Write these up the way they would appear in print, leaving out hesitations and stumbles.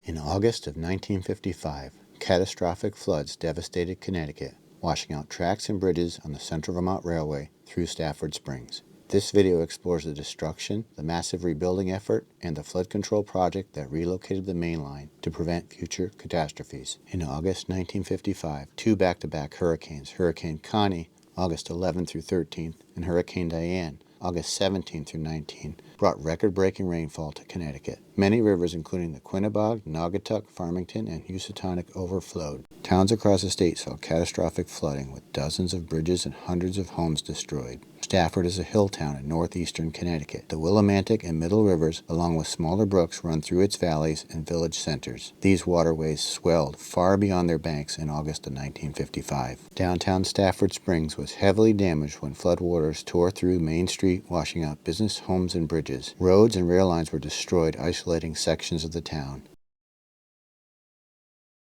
In August of 1955, catastrophic floods devastated Connecticut, washing out tracks and bridges on the Central Vermont Railway through Stafford Springs. This video explores the destruction, the massive rebuilding effort, and the flood control project that relocated the mainline to prevent future catastrophes. In August 1955, two back-to-back hurricanes, Hurricane Connie, August 11 through 13th, and Hurricane Diane, August 17 through 19, brought record-breaking rainfall to Connecticut. Many rivers, including the Quinnebog, Naugatuck, Farmington, and Housatonic, overflowed. Towns across the state saw catastrophic flooding, with dozens of bridges and hundreds of homes destroyed. Stafford is a hill town in northeastern Connecticut. The Willimantic and Middle Rivers, along with smaller brooks, run through its valleys and village centers. These waterways swelled far beyond their banks in August of 1955. Downtown Stafford Springs was heavily damaged when floodwaters tore through Main Street, washing out business, homes, and bridges. Roads and rail lines were destroyed, isolating sections of the town.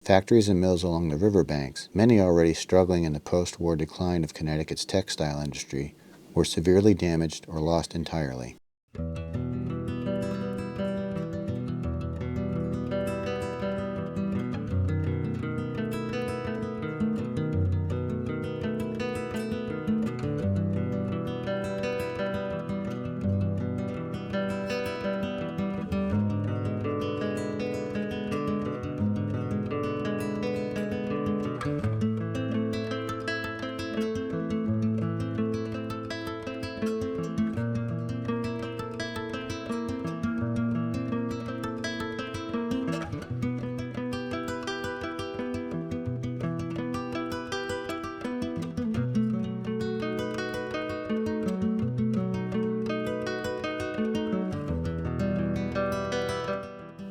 Factories and mills along the riverbanks, many already struggling in the post-war decline of Connecticut's textile industry, were severely damaged or lost entirely.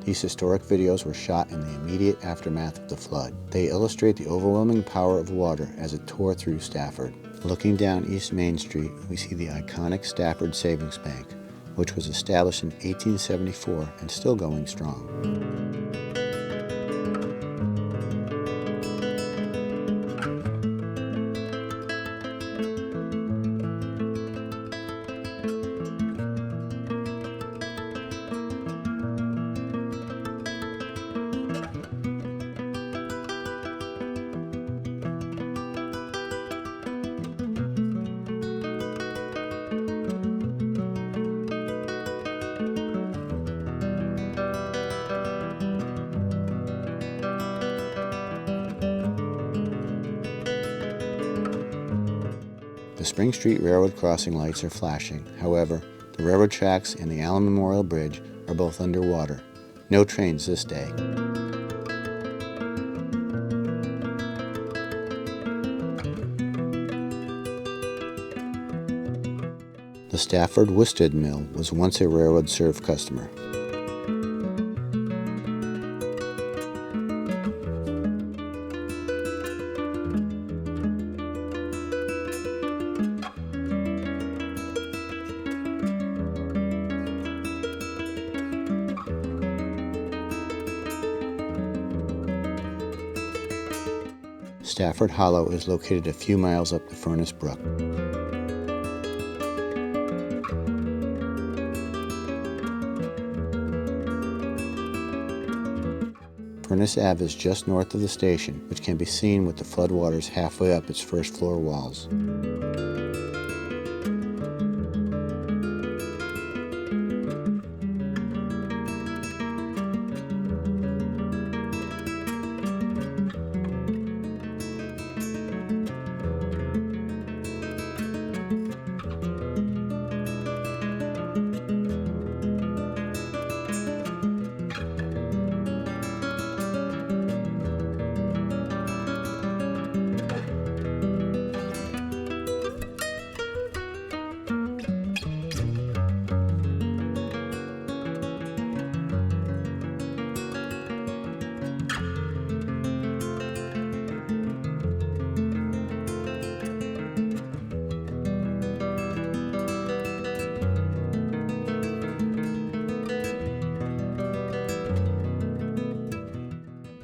These historic videos were shot in the immediate aftermath of the flood. They illustrate the overwhelming power of water as it tore through Stafford. Looking down East Main Street, we see the iconic Stafford Savings Bank, which was established in 1874 and still going strong. The Spring Street Railroad crossing lights are flashing. However, the railroad tracks and the Allen Memorial Bridge are both underwater. No trains this day. The Stafford Worsted Mill was once a railroad-served customer. Stafford Hollow is located a few miles up the Furnace Brook. Furnace Ave is just north of the station, which can be seen with the floodwaters halfway up its first floor walls.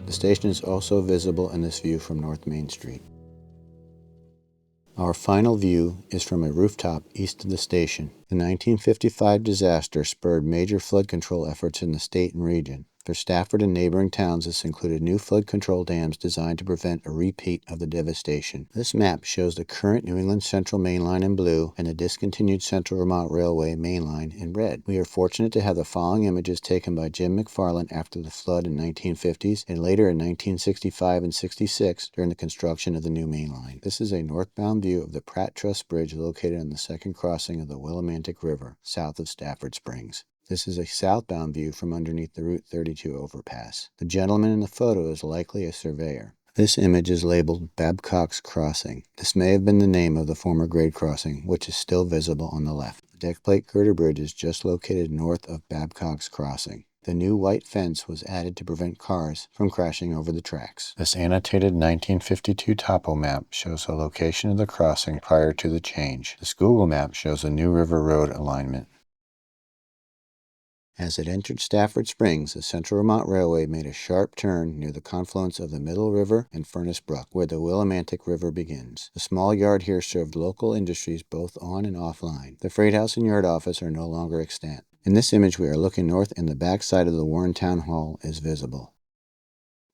The station is also visible in this view from North Main Street. Our final view is from a rooftop east of the station. The 1955 disaster spurred major flood control efforts in the state and region. For Stafford and neighboring towns, this included new flood control dams designed to prevent a repeat of the devastation. This map shows the current New England Central main line in blue and the discontinued Central Vermont Railway main line in red. We are fortunate to have the following images taken by Jim McFarlane after the flood in 1950s and later in 1965 and 66 during the construction of the new main line. This is a northbound view of the Pratt Truss Bridge located on the second crossing of the Willimantic River, south of Stafford Springs. This is a southbound view from underneath the Route 32 overpass. The gentleman in the photo is likely a surveyor. This image is labeled Babcock's Crossing. This may have been the name of the former grade crossing, which is still visible on the left. The deck plate girder bridge is just located north of Babcock's Crossing. The new white fence was added to prevent cars from crashing over the tracks. This annotated 1952 topo map shows the location of the crossing prior to the change. This Google map shows a new river road alignment. As it entered Stafford Springs, the Central Vermont Railway made a sharp turn near the confluence of the Middle River and Furnace Brook, where the Willimantic River begins. The small yard here served local industries both on and offline. The freight house and yard office are no longer extant. In this image, we are looking north and the back side of the Warren Town Hall is visible.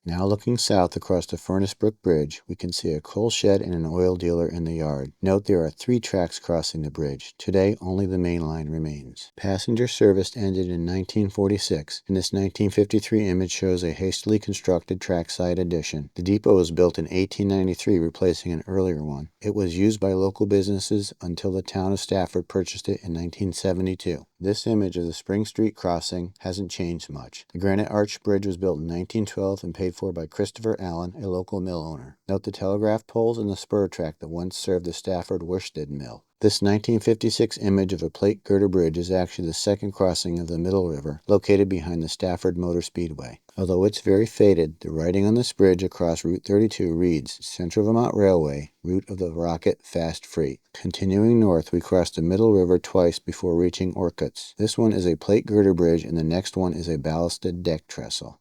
Now looking south across the Furnace Brook Bridge, we can see a coal shed and an oil dealer in the yard. Note there are 3 tracks crossing the bridge. Today, only the main line remains. Passenger service ended in 1946, and this 1953 image shows a hastily constructed trackside addition. The depot was built in 1893, replacing an earlier one. It was used by local businesses until the town of Stafford purchased it in 1972. This image of the Spring Street crossing hasn't changed much. The Granite Arch Bridge was built in 1912 and paid for by Christopher Allen, a local mill owner. Note the telegraph poles and the spur track that once served the Stafford Worsted Mill. This 1956 image of a plate girder bridge is actually the second crossing of the Middle River, located behind the Stafford Motor Speedway. Although it's very faded, the writing on this bridge across Route 32 reads, Central Vermont Railway, route of the Rocket Fast Freight. Continuing north, we cross the Middle River twice before reaching Orcutt's. This one is a plate girder bridge and the next one is a ballasted deck trestle.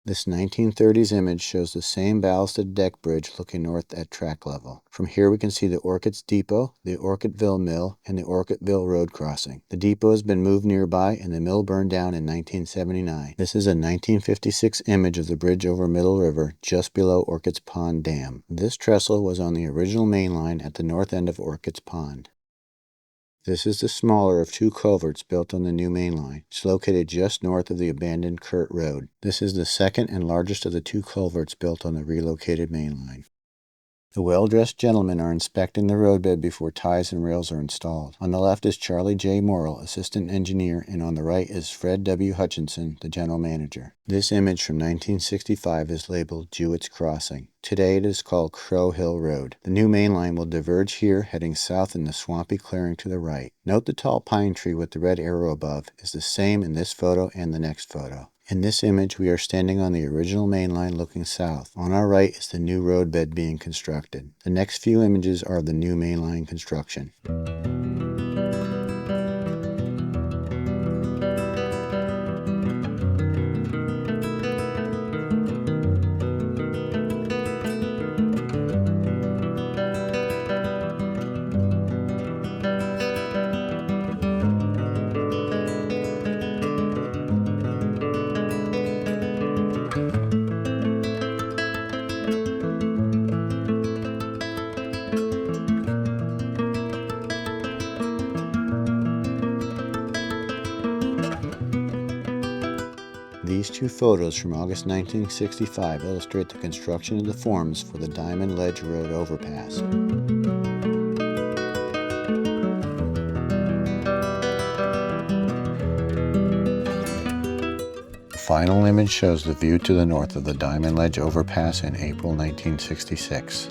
This 1930s image shows the same ballasted deck bridge looking north at track level. From here we can see the Orcutt's Depot, the Orcuttville Mill, and the Orcuttville Road crossing. The depot has been moved nearby and the mill burned down in 1979. This is a 1956 image of the bridge over Middle River just below Orcutt's Pond Dam. This trestle was on the original main line at the north end of Orcutt's Pond. This is the smaller of 2 culverts built on the new main line. It's located just north of the abandoned Kurt Road. This is the second and largest of the 2 culverts built on the relocated main line. The well-dressed gentlemen are inspecting the roadbed before ties and rails are installed. On the left is Charlie J. Morrill, assistant engineer, and on the right is Fred W. Hutchinson, the general manager. This image from 1965 is labeled Jewett's Crossing. Today it is called Crow Hill Road. The new main line will diverge here, heading south in the swampy clearing to the right. Note the tall pine tree with the red arrow above is the same in this photo and the next photo. In this image, we are standing on the original main line looking south. On our right is the new roadbed being constructed. The next few images are of the new main line construction. These 2 photos from August 1965 illustrate the construction of the forms for the Diamond Ledge Road overpass. The final image shows the view to the north of the Diamond Ledge overpass in April 1966.